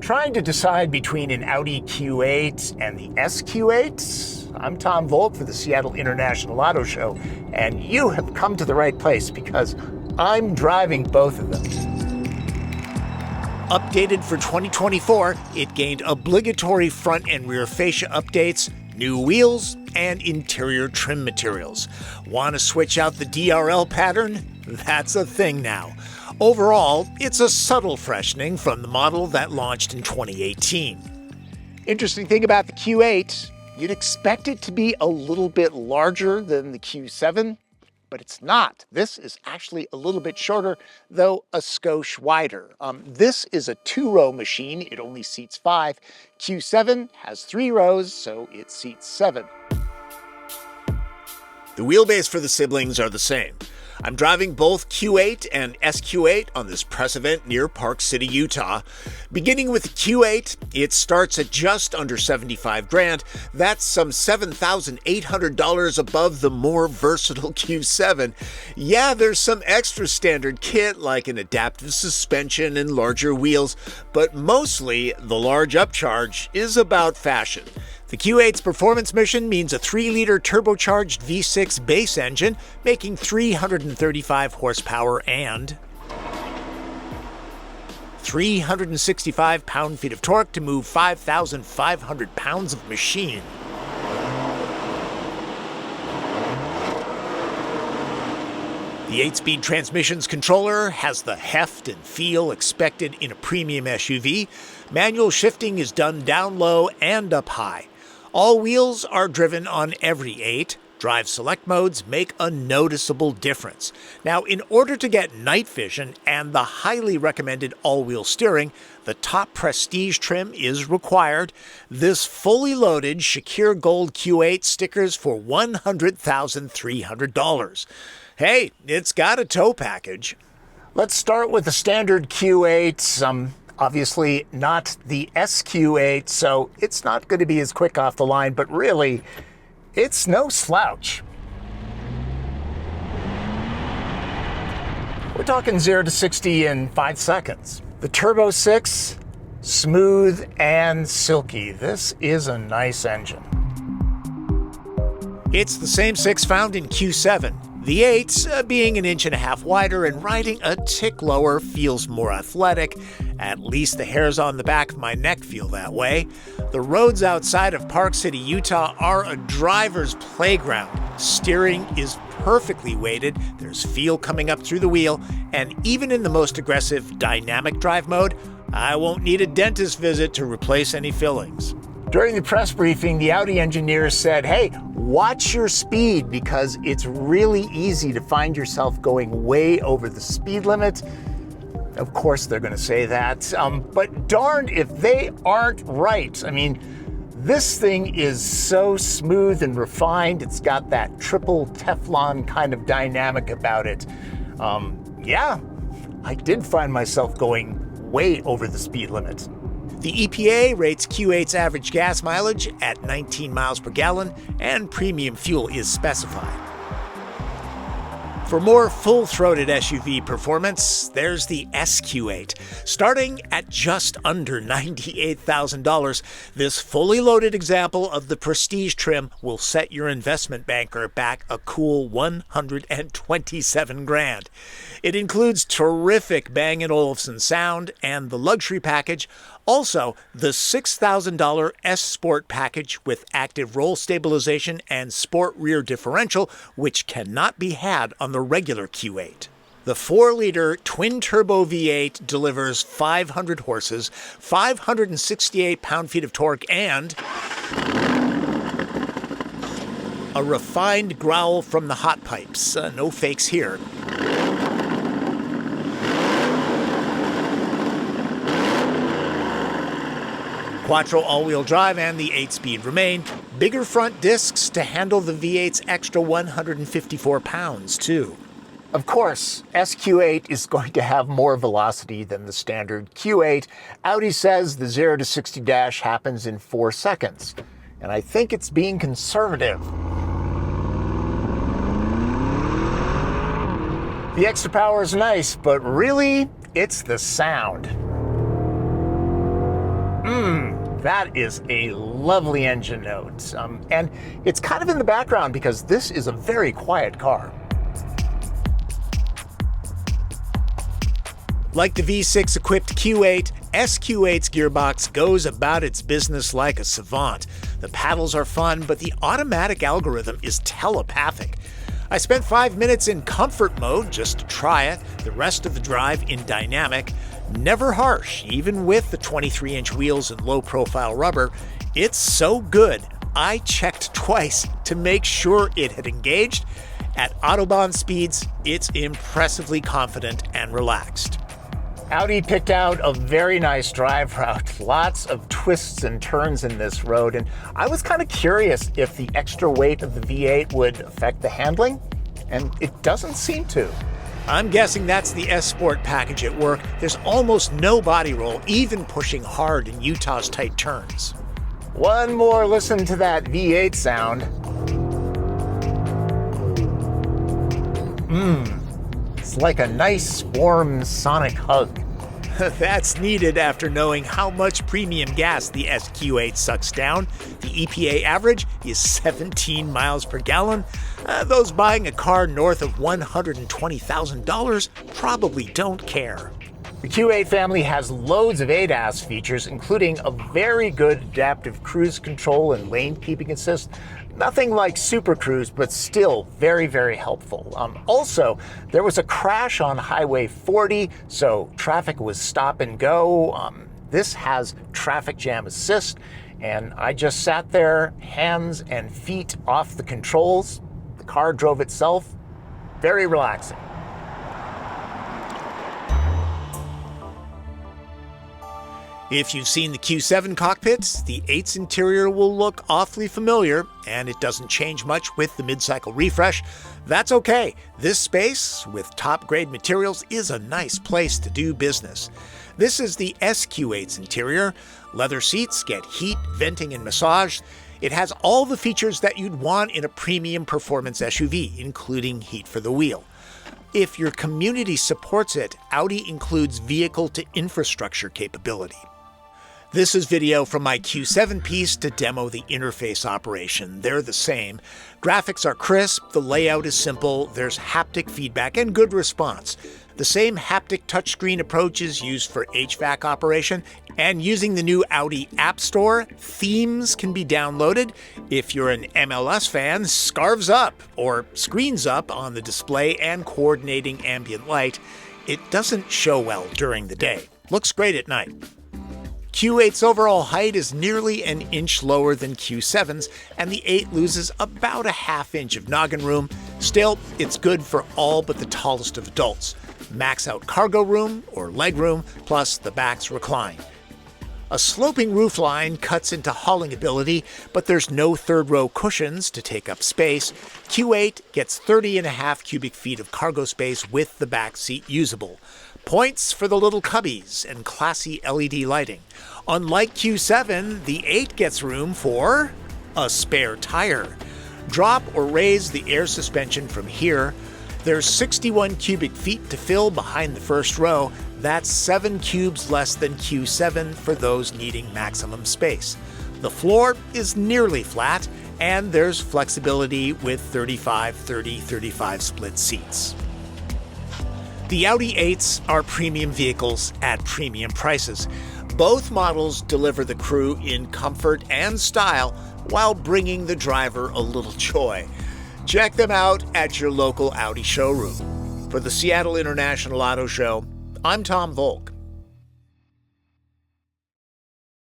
Trying to decide between an Audi Q8 and the SQ8? I'm Tom Voelk for the Seattle International Auto Show, and you have come to the right place because I'm driving both of them. Updated for 2024, it gained obligatory front and rear fascia updates, new wheels, and interior trim materials. Want to switch out the DRL pattern? That's a thing now. Overall, it's a subtle freshening from the model that launched in 2018. Interesting thing about the Q8, you'd expect it to be a little bit larger than the Q7, but it's not. This is actually a little bit shorter, though a skosh wider. This is a 2-row machine. It only seats 5. Q7 has 3 rows, so it seats 7. The wheelbase for the siblings are the same. I'm driving both Q8 and SQ8 on this press event near Park City, Utah. Beginning with the Q8, it starts at just under $75,000. That's some $7,800 above the more versatile Q7. Yeah, there's some extra standard kit like an adaptive suspension and larger wheels, but mostly the large upcharge is about fashion. The Q8's performance mission means a 3-liter turbocharged V6 base engine, making 335 horsepower and 365 pound-feet of torque to move 5,500 pounds of machine. The 8-speed transmission's controller has the heft and feel expected in a premium SUV. Manual shifting is done down low and up high. All wheels are driven on every 8. Drive select modes make a noticeable difference. Now, in order to get night vision and the highly recommended all-wheel steering, the top prestige trim is required. This fully loaded Shakir Gold Q8 stickers for $100,300. Hey, it's got a tow package. Let's start with the standard Q8. Obviously not the SQ8, so it's not going to be as quick off the line, but really, it's no slouch. We're talking 0 to 60 in 5 seconds. The Turbo 6, smooth and silky. This is a nice engine. It's the same 6 found in Q7. The 8, being an 1.5 inches wider and riding a tick lower, feels more athletic. At least the hairs on the back of my neck feel that way. The roads outside of Park City, Utah are a driver's playground. Steering is perfectly weighted, there's feel coming up through the wheel, and even in the most aggressive dynamic drive mode, I won't need a dentist visit to replace any fillings. During the press briefing, the Audi engineers said, hey, watch your speed because it's really easy to find yourself going way over the speed limit. Of course they're going to say that, but darned if they aren't right. I mean, this thing is so smooth and refined. It's got that triple Teflon kind of dynamic about it. Yeah, I did find myself going way over the speed limit. The EPA rates Q8's average gas mileage at 19 miles per gallon, and premium fuel is specified. For more full-throated SUV performance, there's the SQ8. Starting at just under $98,000, this fully loaded example of the prestige trim will set your investment banker back a cool $127,000. It includes terrific Bang & Olufsen sound and the luxury package, also the $6,000 S Sport package with active roll stabilization and sport rear differential, which cannot be had on the regular Q8. The 4-liter twin-turbo V8 delivers 500 horses, 568 pound-feet of torque, and a refined growl from the hot pipes. No fakes here. Quattro all-wheel drive and the 8-speed remain. Bigger front discs to handle the V8's extra 154 pounds, too. Of course, SQ8 is going to have more velocity than the standard Q8. Audi says the 0 to 60 dash happens in 4 seconds, and I think it's being conservative. The extra power is nice, but really, it's the sound. That is a lovely engine note. And it's kind of in the background because this is a very quiet car. Like the V6 equipped Q8, SQ8's gearbox goes about its business like a savant. The paddles are fun, but the automatic algorithm is telepathic. I spent 5 minutes in comfort mode just to try it, the rest of the drive in dynamic. Never harsh, even with the 23-inch wheels and low-profile rubber. It's so good, I checked twice to make sure it had engaged. At Autobahn speeds, it's impressively confident and relaxed. Audi picked out a very nice drive route, lots of twists and turns in this road, and I was kind of curious if the extra weight of the V8 would affect the handling, and it doesn't seem to. I'm guessing that's the S-Sport package at work. There's almost no body roll, even pushing hard in Utah's tight turns. One more listen to that V8 sound. It's like a nice, warm sonic hug. That's needed after knowing how much premium gas the SQ8 sucks down. The EPA average is 17 miles per gallon. Those buying a car north of $120,000 probably don't care. The Q8 family has loads of ADAS features, including a very good adaptive cruise control and lane keeping assist. Nothing like Super Cruise, but still very, very helpful. Also, there was a crash on Highway 40, so traffic was stop and go. This has traffic jam assist, and I just sat there, hands and feet off the controls. The car drove itself. Very relaxing. If you've seen the Q7 cockpits, the 8's interior will look awfully familiar, and it doesn't change much with the mid-cycle refresh. That's okay. This space, with top-grade materials, is a nice place to do business. This is the SQ8's interior. Leather seats get heat, venting, and massage. It has all the features that you'd want in a premium performance SUV, including heat for the wheel. If your community supports it, Audi includes vehicle-to-infrastructure capability. This is video from my Q7 piece to demo the interface operation. They're the same. Graphics are crisp, the layout is simple, there's haptic feedback and good response. The same haptic touchscreen approach is used for HVAC operation, and using the new Audi App Store, themes can be downloaded. If you're an MLS fan, scarves up or screens up on the display and coordinating ambient light. It doesn't show well during the day. Looks great at night. Q8's overall height is nearly an inch lower than Q7's, and the 8 loses about a half-inch of noggin room. Still, it's good for all but the tallest of adults. Max out cargo room or leg room, plus the backs recline. A sloping roofline cuts into hauling ability, but there's no third-row cushions to take up space. Q8 gets 30.5 cubic feet of cargo space with the back seat usable. Points for the little cubbies and classy LED lighting. Unlike Q7, the 8 gets room for a spare tire. Drop or raise the air suspension from here. There's 61 cubic feet to fill behind the first row. That's 7 cubes less than Q7 for those needing maximum space. The floor is nearly flat, and there's flexibility with 35-30-35 split seats. The Audi 8s are premium vehicles at premium prices. Both models deliver the crew in comfort and style while bringing the driver a little joy. Check them out at your local Audi showroom. For the Seattle International Auto Show, I'm Tom Voelk.